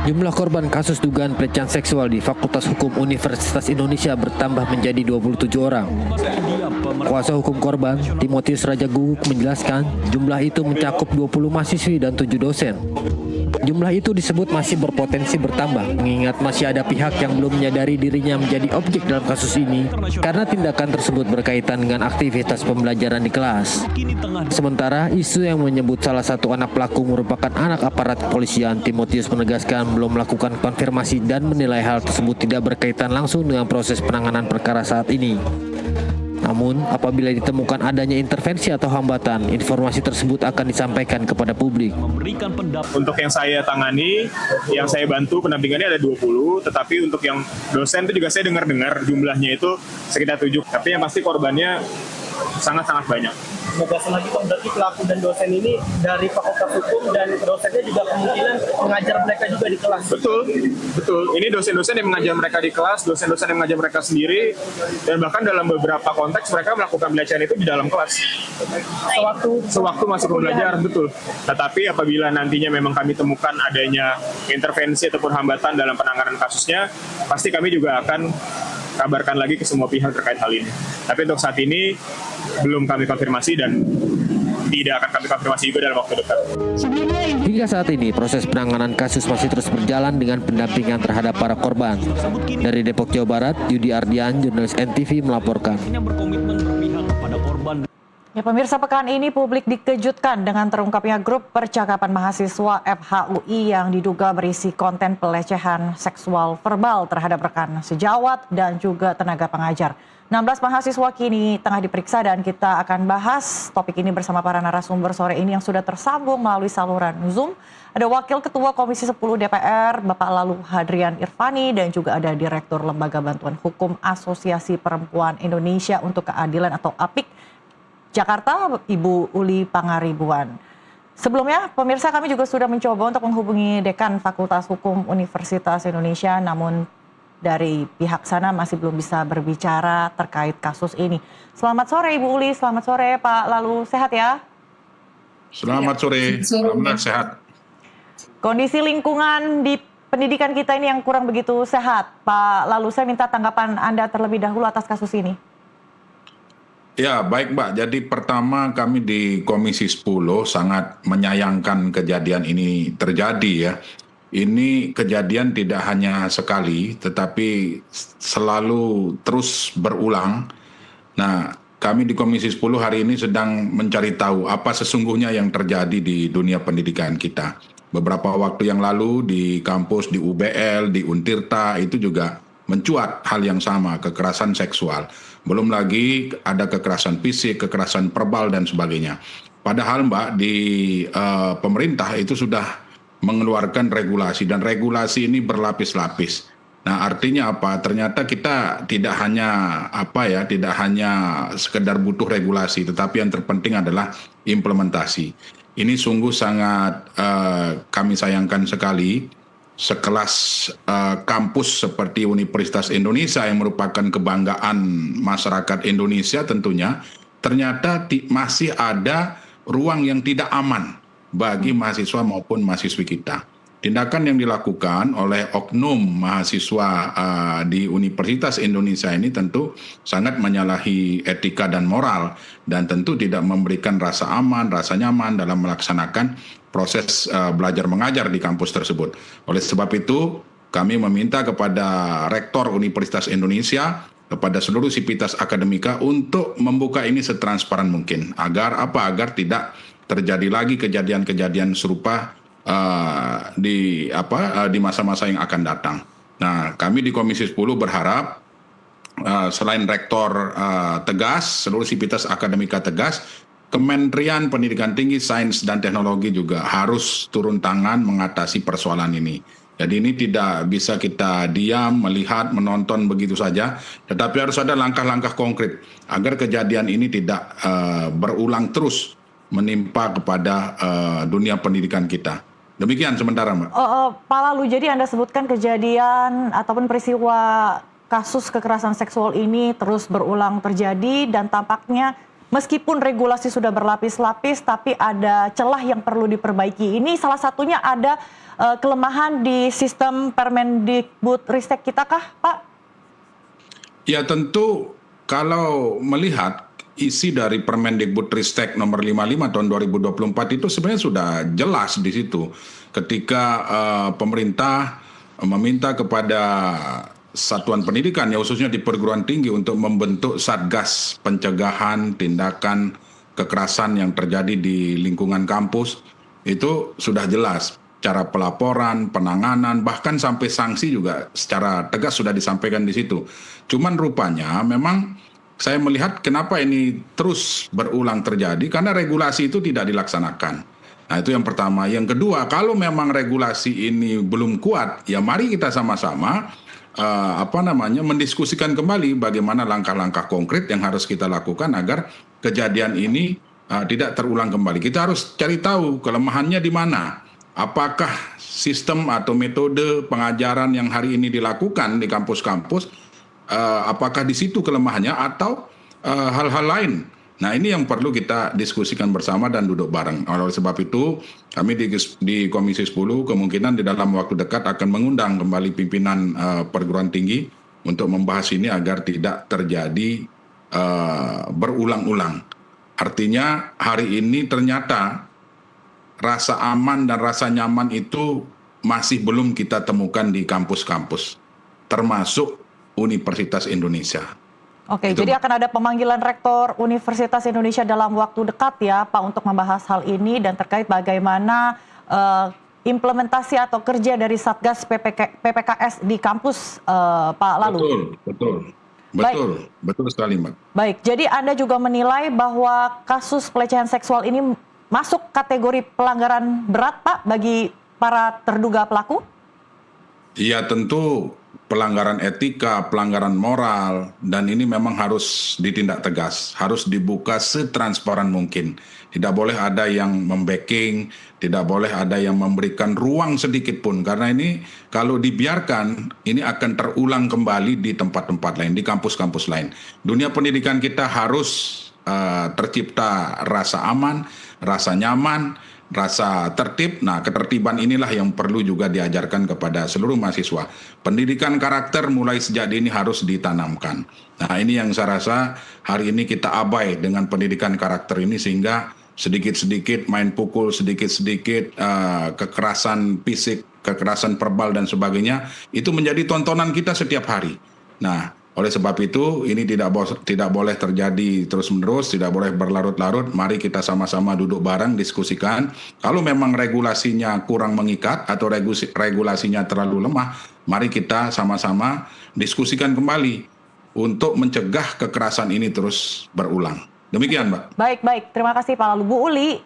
Jumlah korban kasus dugaan pelecehan seksual di Fakultas Hukum Universitas Indonesia bertambah menjadi 27 orang. Kuasa hukum korban, Timotius Raja Guguk menjelaskan, jumlah itu mencakup 20 mahasiswi dan 7 dosen. Jumlah itu disebut masih berpotensi bertambah, mengingat masih ada pihak yang belum menyadari dirinya menjadi objek dalam kasus ini karena tindakan tersebut berkaitan dengan aktivitas pembelajaran di kelas. Sementara, isu yang menyebut salah satu anak pelaku merupakan anak aparat kepolisian, Timotius menegaskan belum melakukan konfirmasi dan menilai hal tersebut tidak berkaitan langsung dengan proses penanganan perkara saat ini. Namun, apabila ditemukan adanya intervensi atau hambatan, informasi tersebut akan disampaikan kepada publik. Untuk yang saya tangani, yang saya bantu pendampingannya ada 20, tetapi untuk yang dosen itu juga saya dengar jumlahnya itu sekitar 7. Tapi yang pasti korbannya sangat-sangat banyak. Menegaskan lagi Pak, berarti pelaku dan dosen ini dari Fakultas Hukum dan dosennya juga kemungkinan mengajar mereka juga di kelas. Betul. Ini dosen-dosen yang mengajar mereka di kelas, dosen-dosen yang mengajar mereka sendiri, dan bahkan dalam beberapa konteks mereka melakukan pelecehan itu di dalam kelas. Sewaktu masih pembelajaran, betul. Tetapi apabila nantinya memang kami temukan adanya intervensi ataupun hambatan dalam penanganan kasusnya, pasti kami juga akan kabarkan lagi ke semua pihak terkait hal ini. Tapi untuk saat ini belum kami konfirmasi dan tidak akan kami konfirmasi juga dalam waktu dekat. Hingga saat ini, proses penanganan kasus masih terus berjalan dengan pendampingan terhadap para korban. Dari Depok, Jawa Barat, Yudi Ardian, jurnalis NTV melaporkan. Ya, pemirsa, pekan ini publik dikejutkan dengan terungkapnya grup percakapan mahasiswa FHUI yang diduga berisi konten pelecehan seksual verbal terhadap rekan sejawat dan juga tenaga pengajar. 16 mahasiswa kini tengah diperiksa dan kita akan bahas topik ini bersama para narasumber sore ini yang sudah tersambung melalui saluran Zoom. Ada Wakil Ketua Komisi 10 DPR, Bapak Lalu Hadrian Irfani, dan juga ada Direktur Lembaga Bantuan Hukum Asosiasi Perempuan Indonesia untuk Keadilan atau APIK Jakarta, Ibu Uli Pangaribuan. Sebelumnya, pemirsa, kami juga sudah mencoba untuk menghubungi Dekan Fakultas Hukum Universitas Indonesia, namun dari pihak sana masih belum bisa berbicara terkait kasus ini. Selamat sore Ibu Uli, selamat sore Pak Lalu, sehat ya? Selamat sore, alhamdulillah sehat. Kondisi lingkungan di pendidikan kita ini yang kurang begitu sehat. Pak Lalu, saya minta tanggapan Anda terlebih dahulu atas kasus ini. Ya, baik Mbak. Jadi pertama kami di Komisi 10 sangat menyayangkan kejadian ini terjadi ya. Ini kejadian tidak hanya sekali, tetapi selalu terus berulang. Nah, kami di Komisi 10 hari ini sedang mencari tahu apa sesungguhnya yang terjadi di dunia pendidikan kita. Beberapa waktu yang lalu di kampus, di UBL, di Untirta, itu juga mencuat hal yang sama, kekerasan seksual. Belum lagi ada kekerasan fisik, kekerasan verbal, dan sebagainya. Padahal Mbak, di pemerintah itu sudah mengeluarkan regulasi, dan regulasi ini berlapis-lapis. Nah, artinya apa? Ternyata kita tidak hanya sekedar butuh regulasi, tetapi yang terpenting adalah implementasi. Ini sungguh sangat kami sayangkan sekali. Sekelas kampus seperti Universitas Indonesia yang merupakan kebanggaan masyarakat Indonesia tentunya, ternyata masih ada ruang yang tidak aman bagi mahasiswa maupun mahasiswi kita. Tindakan yang dilakukan oleh oknum mahasiswa di Universitas Indonesia ini tentu sangat menyalahi etika dan moral, dan tentu tidak memberikan rasa aman, rasa nyaman dalam melaksanakan proses belajar mengajar di kampus tersebut. Oleh sebab itu, kami meminta kepada Rektor Universitas Indonesia, kepada seluruh sivitas akademika untuk membuka ini setransparan mungkin, agar tidak terjadi lagi kejadian-kejadian serupa di masa-masa yang akan datang. Nah, kami di Komisi 10 berharap selain Rektor tegas, seluruh sivitas akademika tegas, Kementerian Pendidikan Tinggi, Sains dan Teknologi juga harus turun tangan mengatasi persoalan ini. Jadi ini tidak bisa kita diam, melihat, menonton begitu saja, tetapi harus ada langkah-langkah konkret agar kejadian ini tidak berulang terus menimpa kepada dunia pendidikan kita. Demikian sementara, Mbak. Pak Lalu, jadi Anda sebutkan kejadian ataupun peristiwa kasus kekerasan seksual ini terus berulang terjadi dan tampaknya meskipun regulasi sudah berlapis-lapis, tapi ada celah yang perlu diperbaiki. Ini salah satunya ada kelemahan di sistem Permendikbudristek kita kah, Pak? Ya tentu kalau melihat isi dari Permendikbudristek nomor 55 tahun 2024 itu sebenarnya sudah jelas di situ. Ketika pemerintah meminta kepada satuan pendidikan, ya khususnya di perguruan tinggi, untuk membentuk satgas pencegahan tindakan kekerasan yang terjadi di lingkungan kampus, itu sudah jelas. Cara pelaporan, penanganan, bahkan sampai sanksi juga secara tegas sudah disampaikan di situ. Cuman rupanya memang saya melihat kenapa ini terus berulang terjadi, karena regulasi itu tidak dilaksanakan. Nah itu yang pertama. Yang kedua, kalau memang regulasi ini belum kuat, ya mari kita sama-sama mendiskusikan kembali bagaimana langkah-langkah konkret yang harus kita lakukan agar kejadian ini tidak terulang kembali. Kita harus cari tahu kelemahannya di mana. Apakah sistem atau metode pengajaran yang hari ini dilakukan di kampus-kampus, apakah di situ kelemahannya atau hal-hal lain. Nah ini yang perlu kita diskusikan bersama dan duduk bareng. Oleh sebab itu kami di Komisi 10 kemungkinan di dalam waktu dekat akan mengundang kembali pimpinan perguruan tinggi untuk membahas ini agar tidak terjadi berulang-ulang. Artinya hari ini ternyata rasa aman dan rasa nyaman itu masih belum kita temukan di kampus-kampus, termasuk Universitas Indonesia. Oke, jadi akan ada pemanggilan Rektor Universitas Indonesia dalam waktu dekat ya Pak untuk membahas hal ini dan terkait bagaimana implementasi atau kerja dari Satgas PPKS di kampus Pak Lalu. Betul sekali Mbak. Baik, jadi Anda juga menilai bahwa kasus pelecehan seksual ini masuk kategori pelanggaran berat Pak bagi para terduga pelaku? Iya tentu pelanggaran etika, pelanggaran moral, dan ini memang harus ditindak tegas, harus dibuka setransparan mungkin. Tidak boleh ada yang membacking, tidak boleh ada yang memberikan ruang sedikit pun, karena ini kalau dibiarkan, ini akan terulang kembali di tempat-tempat lain, di kampus-kampus lain. Dunia pendidikan kita harus tercipta rasa aman, rasa nyaman, rasa tertib. Nah, ketertiban inilah yang perlu juga diajarkan kepada seluruh mahasiswa. Pendidikan karakter mulai sejak dini harus ditanamkan. Nah, ini yang saya rasa hari ini kita abai dengan pendidikan karakter ini, sehingga sedikit-sedikit main pukul, sedikit-sedikit kekerasan fisik, kekerasan verbal dan sebagainya, itu menjadi tontonan kita setiap hari. Nah, oleh sebab itu ini tidak boleh terjadi terus-menerus, tidak boleh berlarut-larut. Mari kita sama-sama duduk bareng, diskusikan. Kalau memang regulasinya kurang mengikat atau regulasinya terlalu lemah, mari kita sama-sama diskusikan kembali untuk mencegah kekerasan ini terus berulang. Demikian, Mbak. Baik. Terima kasih Pak Lalu. Bu Uli,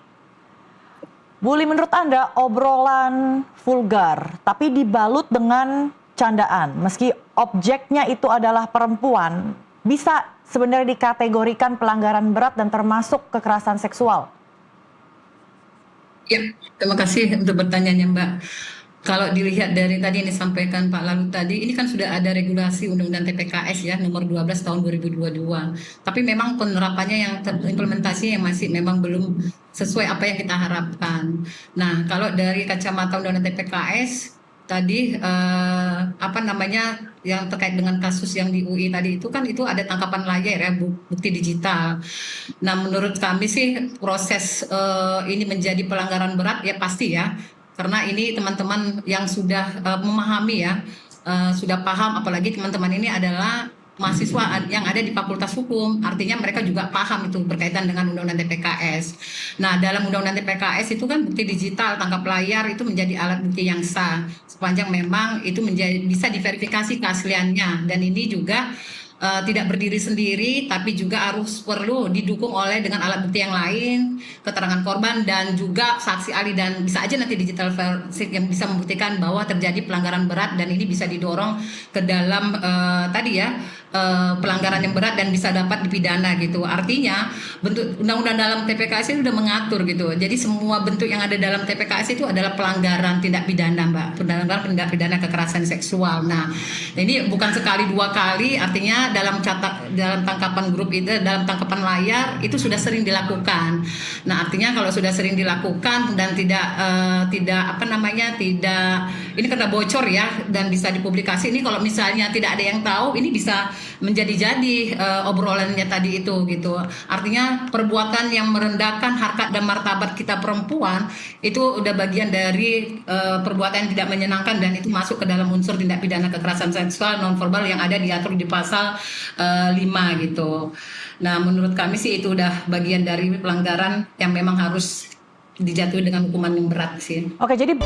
menurut Anda obrolan vulgar tapi dibalut dengan candaan, meski objeknya itu adalah perempuan, bisa sebenarnya dikategorikan pelanggaran berat dan termasuk kekerasan seksual? Ya, terima kasih untuk pertanyaannya Mbak. Kalau dilihat dari tadi yang disampaikan Pak Lalu tadi, ini kan sudah ada regulasi Undang-Undang TPKS ya, nomor 12 tahun 2022. Tapi memang penerapannya yang implementasinya yang masih memang belum sesuai apa yang kita harapkan. Nah, kalau dari kacamata Undang-Undang TPKS, tadi yang terkait dengan kasus yang di UI tadi itu kan itu ada tangkapan layar ya, bukti digital. Nah menurut kami sih proses ini menjadi pelanggaran berat ya pasti ya, karena ini teman-teman yang sudah memahami ya, sudah paham, apalagi teman-teman ini adalah mahasiswa yang ada di Fakultas Hukum, artinya mereka juga paham itu berkaitan dengan Undang-Undang TPKS. Nah, dalam Undang-Undang TPKS itu kan bukti digital, tangkap layar itu menjadi alat bukti yang sah, sepanjang memang itu bisa diverifikasi keasliannya, dan ini juga tidak berdiri sendiri, tapi juga harus perlu didukung oleh dengan alat bukti yang lain, keterangan korban dan juga saksi ahli, dan bisa aja nanti digital forensik yang bisa membuktikan bahwa terjadi pelanggaran berat, dan ini bisa didorong ke dalam tadi ya pelanggaran yang berat dan bisa dapat dipidana gitu. Artinya bentuk undang-undang dalam TPKS itu sudah mengatur gitu. Jadi semua bentuk yang ada dalam TPKS itu adalah pelanggaran tindak pidana, Mbak. Pelanggaran tindak pidana kekerasan seksual. Nah, ini bukan sekali dua kali, artinya dalam tangkapan grup itu, dalam tangkapan layar itu sudah sering dilakukan. Nah, artinya kalau sudah sering dilakukan dan tidak ini karena bocor ya dan bisa dipublikasi, ini kalau misalnya tidak ada yang tahu, ini bisa menjadi obrolannya tadi itu gitu. Artinya perbuatan yang merendahkan harkat dan martabat kita perempuan itu udah bagian dari perbuatan yang tidak menyenangkan, dan itu masuk ke dalam unsur tindak pidana kekerasan seksual nonverbal yang ada diatur di pasal 5 gitu. Nah, menurut kami sih itu udah bagian dari pelanggaran yang memang harus dijatuhi dengan hukuman yang berat sih. Oke, jadi